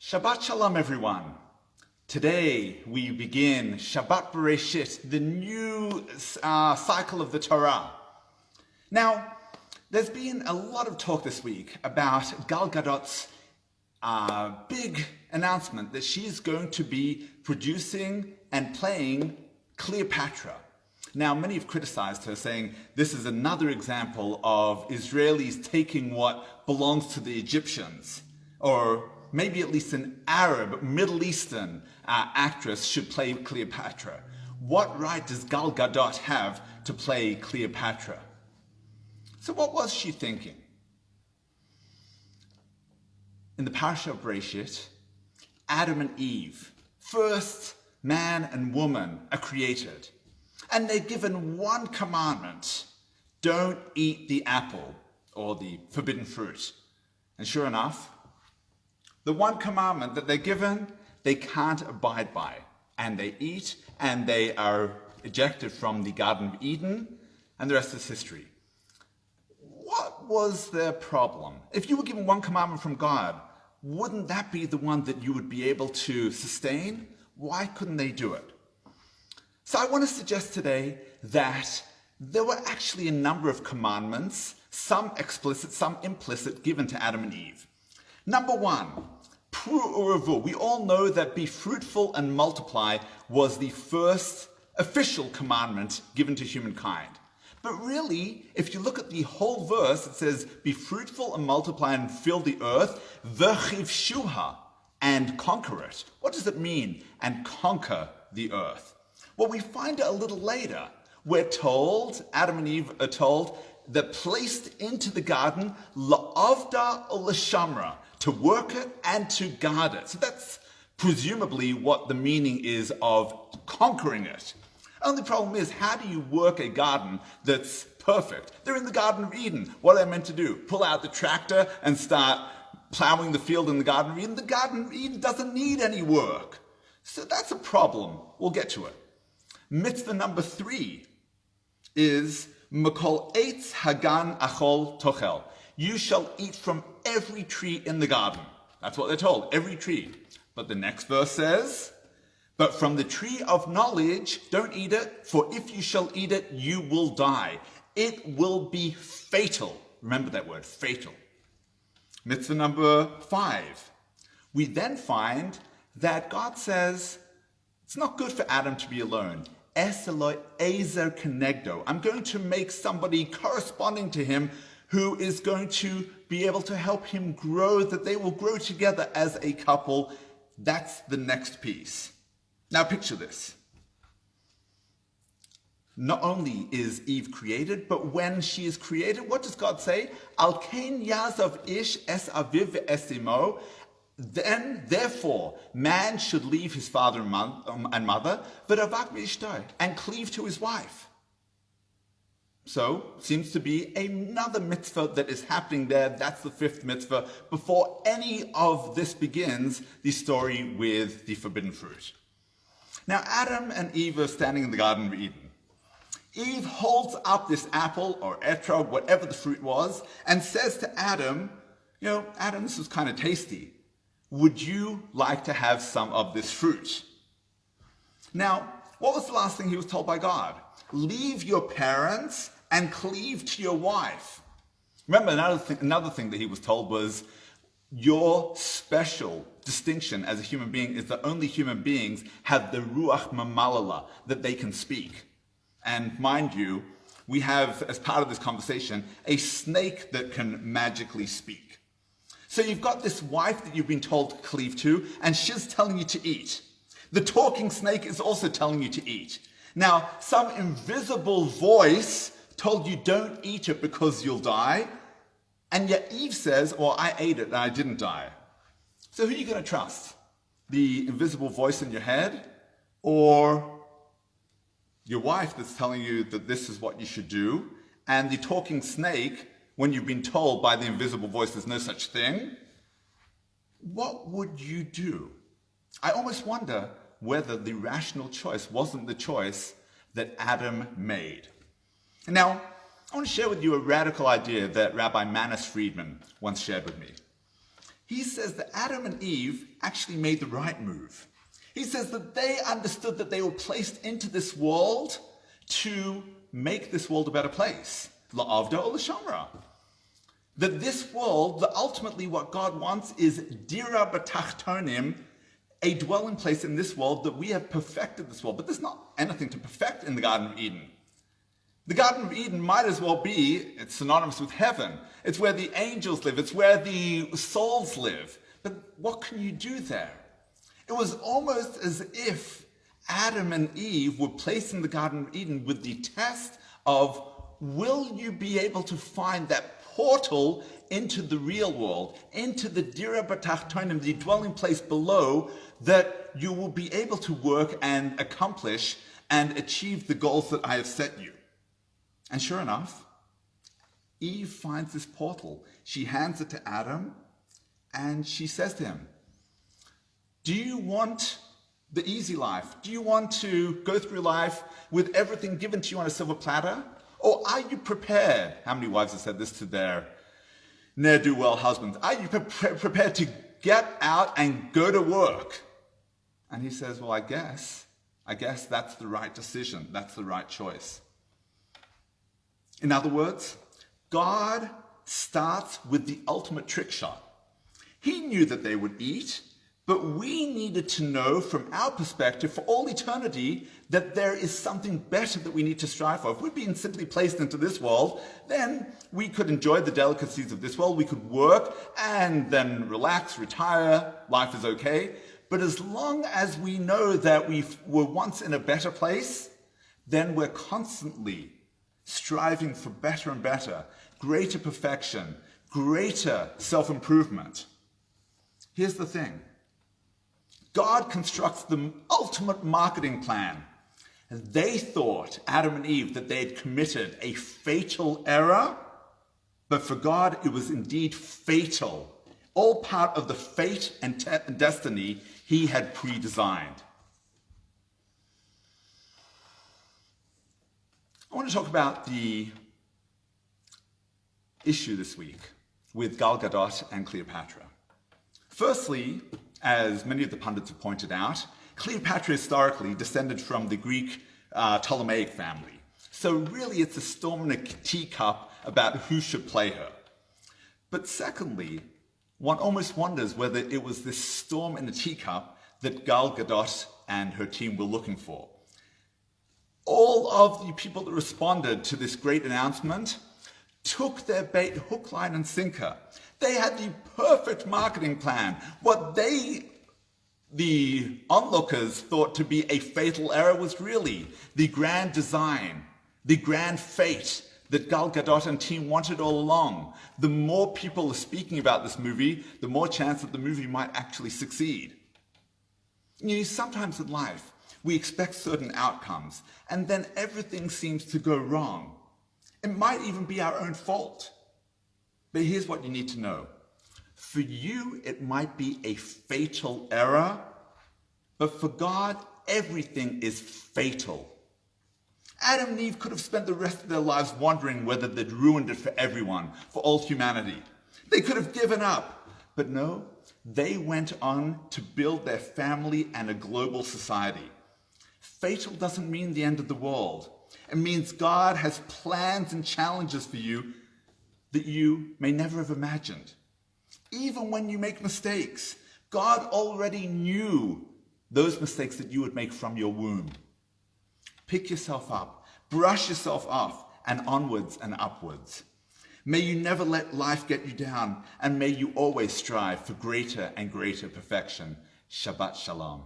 Shabbat Shalom, everyone. Today we begin Shabbat Bereishit, the new cycle of the Torah. Now, there's been a lot of talk this week about Gal Gadot's big announcement that she's going to be producing and playing Cleopatra. Now, many have criticized her, saying this is another example of Israelis taking what belongs to the Egyptians, or maybe at least an Arab, Middle Eastern actress should play Cleopatra. What right does Gal Gadot have to play Cleopatra? So what was she thinking? In the parasha of Bereishit, Adam and Eve, first man and woman, are created. And they're given one commandment: don't eat the apple, or the forbidden fruit. And sure enough, the one commandment that they're given, they can't abide by. And they eat, and they are ejected from the Garden of Eden, and the rest is history. What was their problem? If you were given one commandment from God, wouldn't that be the one that you would be able to sustain? Why couldn't they do it? So I want to suggest today that there were actually a number of commandments, some explicit, some implicit, given to Adam and Eve. Number one, Pru Uravu. We all know that be fruitful and multiply was the first official commandment given to humankind. But really, if you look at the whole verse, it says, be fruitful and multiply and fill the earth, v'chivshuha, and conquer it. What does it mean, and conquer the earth? Well, we find it a little later. We're told, Adam and Eve are told, that placed into the garden, la'avda u'lashamra, to work it and to guard it. So that's presumably what the meaning is of conquering it. Only problem is, how do you work a garden that's perfect? They're in the Garden of Eden. What are they meant to do? Pull out the tractor and start plowing the field in the Garden of Eden? The Garden of Eden doesn't need any work. So that's a problem. We'll get to it. Mitzvah number 3 is Makol Eitz Hagan Achol Tochel. You shall eat from every tree in the garden. That's what they're told, every tree. But the next verse says, but from the tree of knowledge, don't eat it, for if you shall eat it, you will die. It will be fatal. Remember that word, fatal. Mitzvah number 5. We then find that God says, it's not good for Adam to be alone. Es Eloi ezer kenegdo. I'm going to make somebody corresponding to him who is going to be able to help him grow, that they will grow together as a couple. That's the next piece. Now picture this. Not only is Eve created, but when she is created, what does God say? Al kein yazav ish es aviv ve'esimo. Then, therefore, man should leave his father and mother, v'ravak v'ishtai, and cleave to his wife. So, seems to be another mitzvah that is happening there. That's the 5th mitzvah. Before any of this begins, the story with the forbidden fruit. Now, Adam and Eve are standing in the Garden of Eden. Eve holds up this apple, or etrog, whatever the fruit was, and says to Adam, Adam, this is kind of tasty. Would you like to have some of this fruit? Now, what was the last thing he was told by God? Leave your parents and cleave to your wife. Remember, another thing that he was told was, your special distinction as a human being is that only human beings have the ruach mamalala, that they can speak. And mind you, we have, as part of this conversation, a snake that can magically speak. So you've got this wife that you've been told to cleave to, and she's telling you to eat. The talking snake is also telling you to eat. Now, some invisible voice told you don't eat it because you'll die, and yet Eve says, well, I ate it and I didn't die. So who are you going to trust? The invisible voice in your head, or your wife that's telling you that this is what you should do, and the talking snake when you've been told by the invisible voice there's no such thing? What would you do? I almost wonder whether the rational choice wasn't the choice that Adam made. Now, I want to share with you a radical idea that Rabbi Manis Friedman once shared with me. he says that Adam and Eve actually made the right move. He says that they understood that they were placed into this world to make this world a better place. La'avda or l'shamra. That this world, that ultimately what God wants is dira b'tachtonim, a dwelling place in this world, that we have perfected this world. But there's not anything to perfect in the Garden of Eden. The Garden of Eden might as well be, it's synonymous with heaven. It's where the angels live. It's where the souls live. But what can you do there? It was almost as if Adam and Eve were placed in the Garden of Eden with the test of, will you be able to find that portal into the real world, into the dira b'tachtonim, the dwelling place below, that you will be able to work and accomplish and achieve the goals that I have set you. And sure enough, Eve finds this portal. She hands it to Adam, and she says to him, do you want the easy life? Do you want to go through life with everything given to you on a silver platter? Or are you prepared? How many wives have said this to their ne'er-do-well husbands? Are you prepared to get out and go to work? And he says, well, I guess that's the right decision. That's the right choice. In other words, God starts with the ultimate trick shot. He knew that they would eat, but we needed to know from our perspective for all eternity that there is something better that we need to strive for. If we'd been simply placed into this world, then we could enjoy the delicacies of this world. We could work and then relax, retire. Life is okay. But as long as we know that we were once in a better place, then we're constantly striving for better and better, greater perfection, greater self-improvement. Here's the thing. God constructs the ultimate marketing plan. And they thought, Adam and Eve, that they had committed a fatal error. But for God, it was indeed fatal. All part of the fate and destiny he had pre-designed. I want to talk about the issue this week with Gal Gadot and Cleopatra. Firstly, as many of the pundits have pointed out, Cleopatra historically descended from the Greek Ptolemaic family. So really it's a storm in a teacup about who should play her. But secondly, one almost wonders whether it was this storm in a teacup that Gal Gadot and her team were looking for. All of the people that responded to this great announcement took their bait hook, line, and sinker. They had the perfect marketing plan. What the onlookers thought to be a fatal error was really the grand design, the grand fate that Gal Gadot and team wanted all along. The more people are speaking about this movie, the more chance that the movie might actually succeed. You know, sometimes in life, we expect certain outcomes, and then everything seems to go wrong. It might even be our own fault. But here's what you need to know. For you, it might be a fatal error, but for God, everything is fatal. Adam and Eve could have spent the rest of their lives wondering whether they'd ruined it for everyone, for all humanity. They could have given up. But no, they went on to build their family and a global society. Fatal doesn't mean the end of the world. It means God has plans and challenges for you that you may never have imagined. Even when you make mistakes, God already knew those mistakes that you would make from your womb. Pick yourself up, brush yourself off, and onwards and upwards. May you never let life get you down, and may you always strive for greater and greater perfection. Shabbat Shalom.